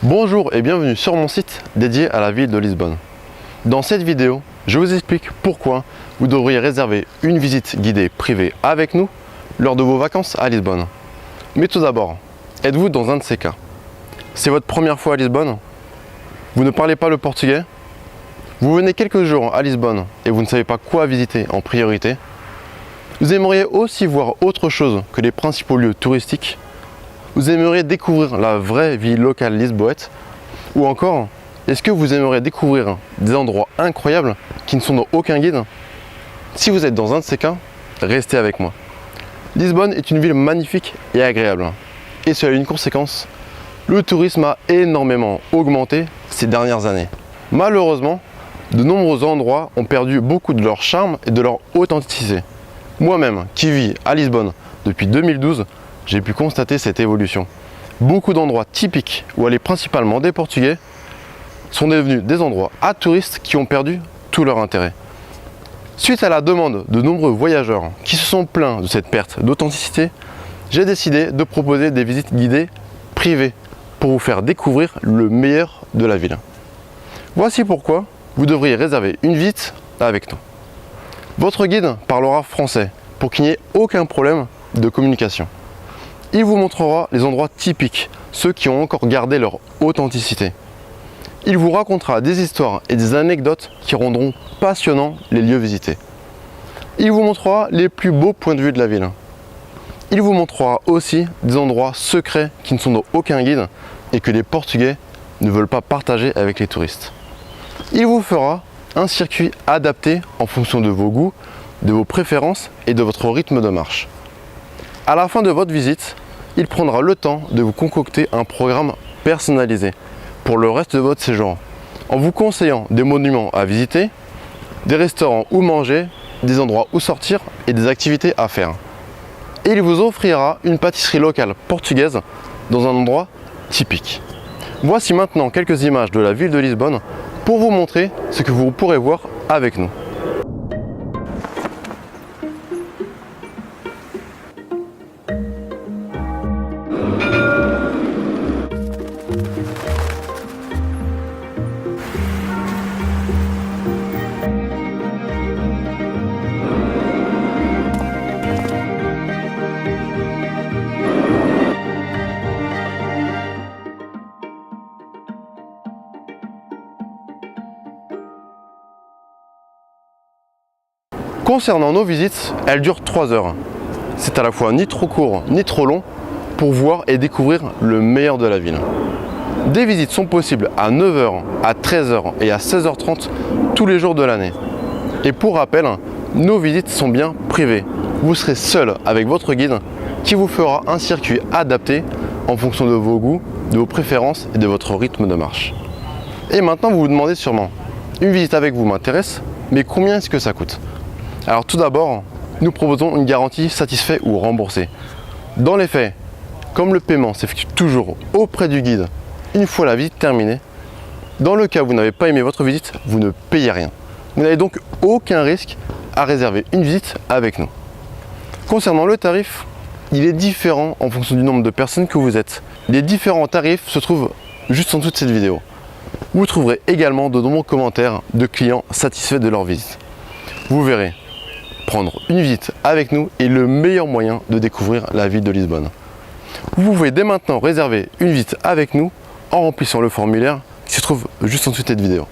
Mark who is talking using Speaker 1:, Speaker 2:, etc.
Speaker 1: Bonjour et bienvenue sur mon site dédié à la ville de Lisbonne. Dans cette vidéo, je vous explique pourquoi vous devriez réserver une visite guidée privée avec nous lors de vos vacances à Lisbonne. Mais tout d'abord, êtes-vous dans un de ces cas? C'est votre première fois à Lisbonne? Vous ne parlez pas le portugais? Vous venez quelques jours à Lisbonne et vous ne savez pas quoi visiter en priorité? Vous aimeriez aussi voir autre chose que les principaux lieux touristiques? Vous aimeriez découvrir la vraie vie locale lisboète? Ou encore, est-ce que vous aimeriez découvrir des endroits incroyables qui ne sont dans aucun guide? Si vous êtes dans un de ces cas, restez avec moi. Lisbonne est une ville magnifique et agréable. Et cela a une conséquence, le tourisme a énormément augmenté ces dernières années. Malheureusement, de nombreux endroits ont perdu beaucoup de leur charme et de leur authenticité. Moi-même, qui vis à Lisbonne depuis 2012, j'ai pu constater cette évolution. Beaucoup d'endroits typiques où allaient principalement des Portugais sont devenus des endroits à touristes qui ont perdu tout leur intérêt. Suite à la demande de nombreux voyageurs qui se sont plaints de cette perte d'authenticité, j'ai décidé de proposer des visites guidées privées pour vous faire découvrir le meilleur de la ville. Voici pourquoi vous devriez réserver une visite avec nous. Votre guide parlera français pour qu'il n'y ait aucun problème de communication. Il vous montrera les endroits typiques, ceux qui ont encore gardé leur authenticité. Il vous racontera des histoires et des anecdotes qui rendront passionnants les lieux visités. Il vous montrera les plus beaux points de vue de la ville. Il vous montrera aussi des endroits secrets qui ne sont dans aucun guide et que les Portugais ne veulent pas partager avec les touristes. Il vous fera un circuit adapté en fonction de vos goûts, de vos préférences et de votre rythme de marche. À la fin de votre visite, il prendra le temps de vous concocter un programme personnalisé pour le reste de votre séjour, en vous conseillant des monuments à visiter, des restaurants où manger, des endroits où sortir et des activités à faire. Et il vous offrira une pâtisserie locale portugaise dans un endroit typique. Voici maintenant quelques images de la ville de Lisbonne pour vous montrer ce que vous pourrez voir avec nous. Concernant nos visites, elles durent 3 heures. C'est à la fois ni trop court ni trop long pour voir et découvrir le meilleur de la ville. Des visites sont possibles à 9 h, à 13 h et à 16 h 30 tous les jours de l'année. Et pour rappel, nos visites sont bien privées. Vous serez seul avec votre guide qui vous fera un circuit adapté en fonction de vos goûts, de vos préférences et de votre rythme de marche. Et maintenant vous vous demandez sûrement, une visite avec vous m'intéresse, mais combien est-ce que ça coûte? Alors tout d'abord, nous proposons une garantie satisfait ou remboursé. Dans les faits, comme le paiement s'effectue toujours auprès du guide une fois la visite terminée, dans le cas où vous n'avez pas aimé votre visite, vous ne payez rien. Vous n'avez donc aucun risque à réserver une visite avec nous. Concernant le tarif, il est différent en fonction du nombre de personnes que vous êtes. Les différents tarifs se trouvent juste en dessous de cette vidéo. Vous trouverez également de nombreux commentaires de clients satisfaits de leur visite. Vous verrez, prendre une visite avec nous est le meilleur moyen de découvrir la ville de Lisbonne. Vous pouvez dès maintenant réserver une visite avec nous en remplissant le formulaire qui se trouve juste en dessous de cette vidéo.